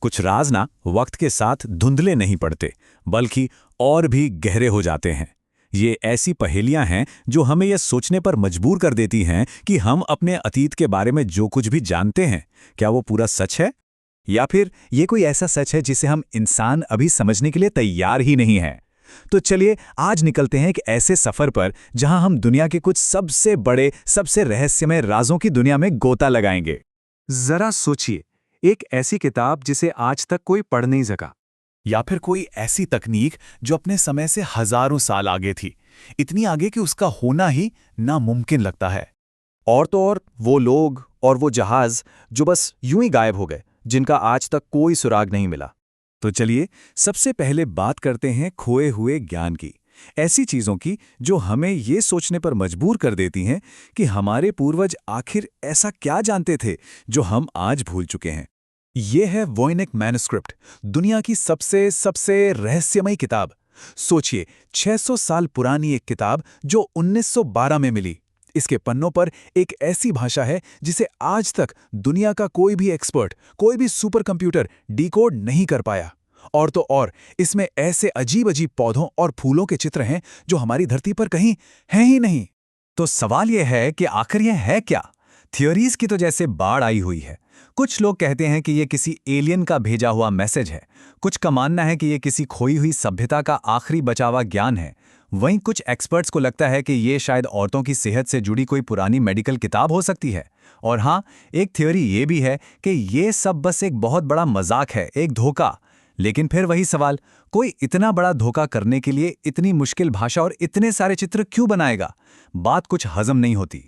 कुछ राज ना वक्त के साथ धुंधले नहीं पड़ते, बल्कि और भी गहरे हो जाते हैं। ये ऐसी पहेलियां हैं जो हमें यह सोचने पर मजबूर कर देती हैं कि हम अपने अतीत के बारे में जो कुछ भी जानते हैं, क्या वो पूरा सच है? या फिर ये कोई ऐसा सच है जिसे हम इंसान अभी समझने के लिए तैयार ही नहीं हैं? तो चलिए आज निकलते हैं एक ऐसे सफर पर जहां हम दुनिया के कुछ सबसे बड़े, सबसे रहस्यमय राजों की दुनिया में गोता लगाएंगे। जरा सोचिए, एक ऐसी किताब जिसे आज तक कोई पढ़ नहीं सका। या फिर कोई ऐसी तकनीक जो अपने समय से हजारों साल आगे थी, इतनी आगे कि उसका होना ही नामुमकिन लगता है। और तो और वो लोग और वो जहाज जो बस यूं ही गायब हो गए, जिनका आज तक कोई सुराग नहीं मिला। तो चलिए सबसे पहले बात करते हैं खोए हुए ज्ञान की, ऐसी चीजों की जो हमें ये सोचने पर मजबूर कर देती हैं कि हमारे पूर्वज आखिर ऐसा क्या जानते थे जो हम आज भूल चुके हैं। ये है वॉयनिक मैन्युस्क्रिप्ट, दुनिया की सबसे सबसे रहस्यमय किताब। सोचिए, 600 साल पुरानी एक किताब जो 1912 में मिली। इसके पन्नों पर एक ऐसी भाषा है जिसे आज तक दुनिया का कोई भी एक्सपर्ट, कोई भी सुपर कंप्यूटर डिकोड नहीं कर पाया। और तो और इसमें ऐसे अजीब अजीब पौधों और फूलों के चित्र हैं जो हमारी धरती पर कहीं हैं ही नहीं। तो सवाल यह है कि आखिर यह है क्या? थियोरीज की तो जैसे बाढ़ आई हुई है। कुछ लोग कहते हैं कि यह किसी एलियन का भेजा हुआ मैसेज है, कुछ का मानना है कि यह किसी खोई हुई सभ्यता का आखिरी बचा हुआ ज्ञान है। वहीं कुछ एक्सपर्ट्स को लगता है कि ये शायद औरतों की सेहत से जुड़ी कोई पुरानी मेडिकल किताब हो सकती है। और हाँ, एक थ्योरी ये भी है कि ये सब बस एक बहुत बड़ा मजाक है, एक धोखा। लेकिन फिर वही सवाल, कोई इतना बड़ा धोखा करने के लिए इतनी मुश्किल भाषा और इतने सारे चित्र क्यों बनाएगा? बात कुछ हजम नहीं होती।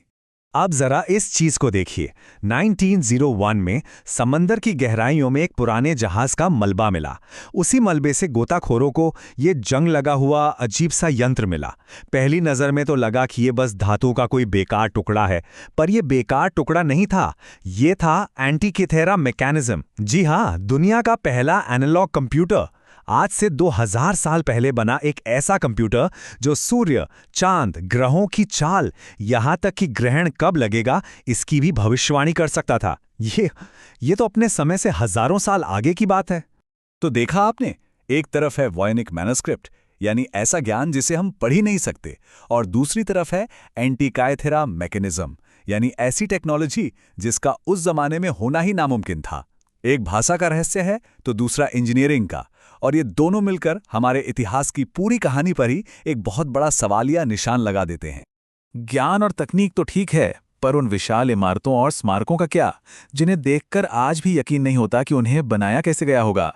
अब जरा इस चीज को देखिए। 1901 में समंदर की गहराइयों में एक पुराने जहाज का मलबा मिला। उसी मलबे से गोताखोरों को ये जंग लगा हुआ अजीब सा यंत्र मिला। पहली नजर में तो लगा कि ये बस धातु का कोई बेकार टुकड़ा है, पर यह बेकार टुकड़ा नहीं था। ये था एंटीकिथेरा मैकेनिज्म। जी हाँ, दुनिया का पहला एनालॉग कंप्यूटर। आज से 2000 साल पहले बना एक ऐसा कंप्यूटर जो सूर्य, चांद, ग्रहों की चाल, यहां तक कि ग्रहण कब लगेगा इसकी भी भविष्यवाणी कर सकता था। ये तो अपने समय से हजारों साल आगे की बात है। तो देखा आपने, एक तरफ है वॉयनिक मैन्युस्क्रिप्ट, यानी ऐसा ज्ञान जिसे हम पढ़ ही नहीं सकते, और दूसरी तरफ है एंटीकाइथेरा मैकेनिज्म, यानी ऐसी टेक्नोलॉजी जिसका उस जमाने में होना ही नामुमकिन था। एक भाषा का रहस्य है तो दूसरा इंजीनियरिंग का, और ये दोनों मिलकर हमारे इतिहास की पूरी कहानी पर ही एक बहुत बड़ा सवालिया निशान लगा देते हैं। ज्ञान और तकनीक तो ठीक है, पर उन विशाल इमारतों और स्मारकों का क्या, जिन्हें देखकर आज भी यकीन नहीं होता कि उन्हें बनाया कैसे गया होगा।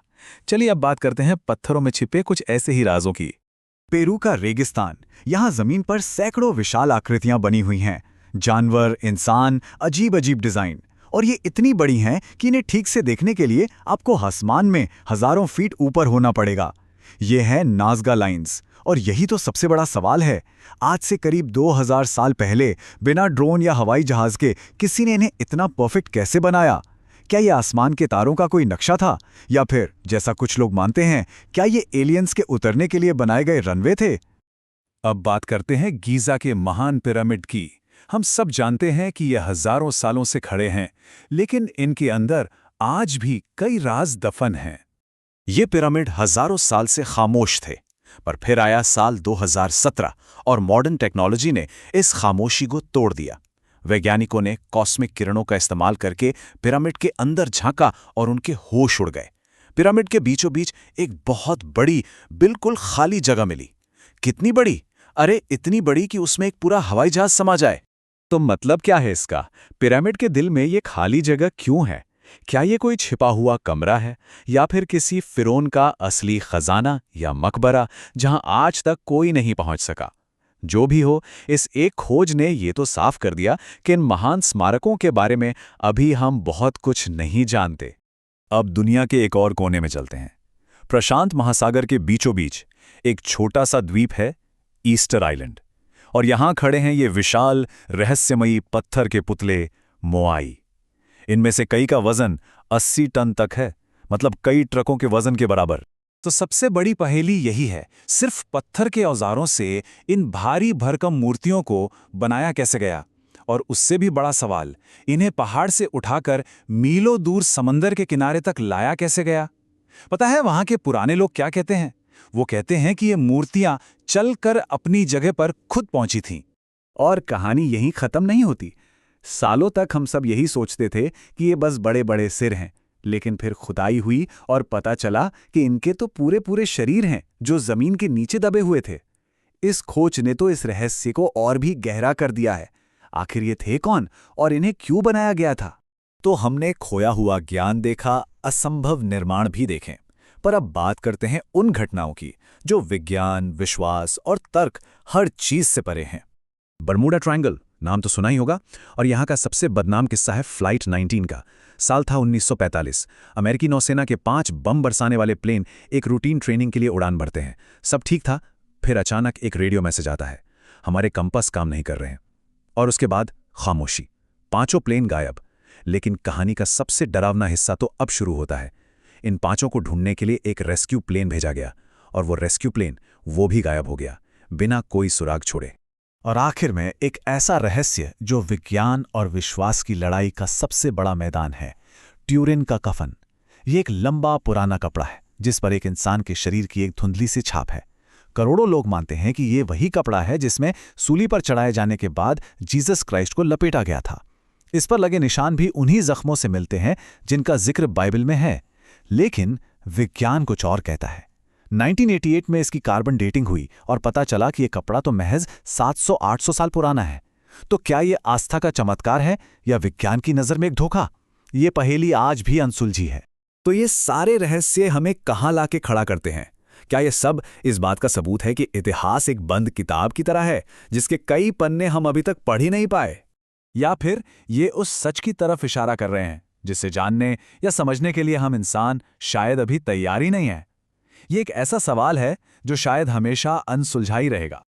चलिए अब बात करते हैं पत्थरों में छिपे कुछ ऐसे ही राजों की। पेरू का रेगिस्तान, यहाँ जमीन पर सैकड़ों विशाल आकृतियां बनी हुई हैं। जानवर, इंसान, अजीब अजीब डिजाइन, और ये इतनी बड़ी हैं कि इन्हें ठीक से देखने के लिए आपको आसमान में हजारों फीट ऊपर होना पड़ेगा। ये है नाज़गा लाइंस, और यही तो सबसे बड़ा सवाल है। आज से करीब 2000 साल पहले बिना ड्रोन या हवाई जहाज के किसी ने इन्हें इतना परफेक्ट कैसे बनाया? क्या ये आसमान के तारों का कोई नक्शा था, या फिर जैसा कुछ लोग मानते हैं, क्या ये एलियंस के उतरने के लिए बनाए गए रनवे थे? अब बात करते हैं गीज़ा के महान पिरामिड की। हम सब जानते हैं कि ये हजारों सालों से खड़े हैं, लेकिन इनके अंदर आज भी कई राज दफन हैं। ये पिरामिड हजारों साल से खामोश थे, पर फिर आया साल 2017 और मॉडर्न टेक्नोलॉजी ने इस खामोशी को तोड़ दिया। वैज्ञानिकों ने कॉस्मिक किरणों का इस्तेमाल करके पिरामिड के अंदर झांका और उनके होश उड़ गए। पिरामिड के बीचों बीच एक बहुत बड़ी, बिल्कुल खाली जगह मिली। कितनी बड़ी? अरे इतनी बड़ी कि उसमें एक पूरा हवाई जहाज समा जाए। तो मतलब क्या है इसका? पिरामिड के दिल में ये खाली जगह क्यों है? क्या ये कोई छिपा हुआ कमरा है, या फिर किसी फिरौन का असली खजाना या मकबरा जहां आज तक कोई नहीं पहुंच सका? जो भी हो, इस एक खोज ने ये तो साफ कर दिया कि इन महान स्मारकों के बारे में अभी हम बहुत कुछ नहीं जानते। अब दुनिया के एक और कोने में चलते हैं। प्रशांत महासागर के बीचों बीच एक छोटा सा द्वीप है, ईस्टर आइलैंड, और यहां खड़े हैं ये विशाल रहस्यमयी पत्थर के पुतले, मोआई। इनमें से कई का वजन 80 टन तक है, मतलब कई ट्रकों के वजन के बराबर। तो सबसे बड़ी पहेली यही है, सिर्फ पत्थर के औजारों से इन भारी भरकम मूर्तियों को बनाया कैसे गया? और उससे भी बड़ा सवाल, इन्हें पहाड़ से उठाकर मीलों दूर समंदर के किनारे तक लाया कैसे गया? पता है वहां के पुराने लोग क्या कहते हैं? वो कहते हैं कि ये मूर्तियां चलकर अपनी जगह पर खुद पहुंची थीं। और कहानी यहीं खत्म नहीं होती। सालों तक हम सब यही सोचते थे कि ये बस बड़े बड़े सिर हैं, लेकिन फिर खुदाई हुई और पता चला कि इनके तो पूरे पूरे शरीर हैं जो जमीन के नीचे दबे हुए थे। इस खोज ने तो इस रहस्य को और भी गहरा कर दिया है। आखिर ये थे कौन और इन्हें क्यों बनाया गया था? तो हमने खोया हुआ ज्ञान देखा, असंभव निर्माण भी देखें। पर अब बात करते हैं उन घटनाओं की जो विज्ञान, विश्वास और तर्क हर चीज से परे हैं। बरमूडा ट्रायंगल नाम तो सुना ही होगा, और यहाँ का सबसे बदनाम किस्सा है फ्लाइट 19 का। साल था 1945। अमेरिकी नौसेना के 5 बम बरसाने वाले प्लेन एक रूटीन ट्रेनिंग के लिए उड़ान भरते हैं। सब ठीक था, फिर अचानक एक रेडियो मैसेज आता है, हमारे कंपास काम नहीं कर रहे हैं। और उसके बाद खामोशी, 5 प्लेन गायब। लेकिन कहानी का सबसे डरावना हिस्सा तो अब शुरू होता है। इन 5 को ढूंढने के लिए एक रेस्क्यू प्लेन भेजा गया, और वो रेस्क्यू प्लेन वो भी गायब हो गया, बिना कोई सुराग छोड़े। और आखिर में एक ऐसा रहस्य जो विज्ञान और विश्वास की लड़ाई का सबसे बड़ा मैदान है, ट्यूरिन का कफन। ये एक लंबा पुराना कपड़ा है जिस पर एक इंसान के शरीर की एक धुंधली सी छाप है। करोड़ों लोग मानते हैं कि ये वही कपड़ा है जिसमें सूली पर चढ़ाए जाने के बाद जीसस क्राइस्ट को लपेटा गया था। इस पर लगे निशान भी उन्हीं जख्मों से मिलते हैं जिनका जिक्र बाइबल में है। लेकिन विज्ञान कुछ और कहता है। 1988 में इसकी कार्बन डेटिंग हुई और पता चला कि यह कपड़ा तो महज 700-800 साल पुराना है। तो क्या यह आस्था का चमत्कार है या विज्ञान की नज़र में एक धोखा? ये पहेली आज भी अनसुलझी है। तो ये सारे रहस्य हमें कहाँ लाके खड़ा करते हैं? क्या ये सब इस बात का सबूत है कि इतिहास एक बंद किताब की तरह है जिसके कई पन्ने हम अभी तक पढ़ ही नहीं पाए? या फिर ये उस सच की तरफ इशारा कर रहे हैं जिसे जानने या समझने के लिए हम इंसान शायद अभी तैयार ही नहीं हैं? ये एक ऐसा सवाल है जो शायद हमेशा अनसुलझा ही रहेगा।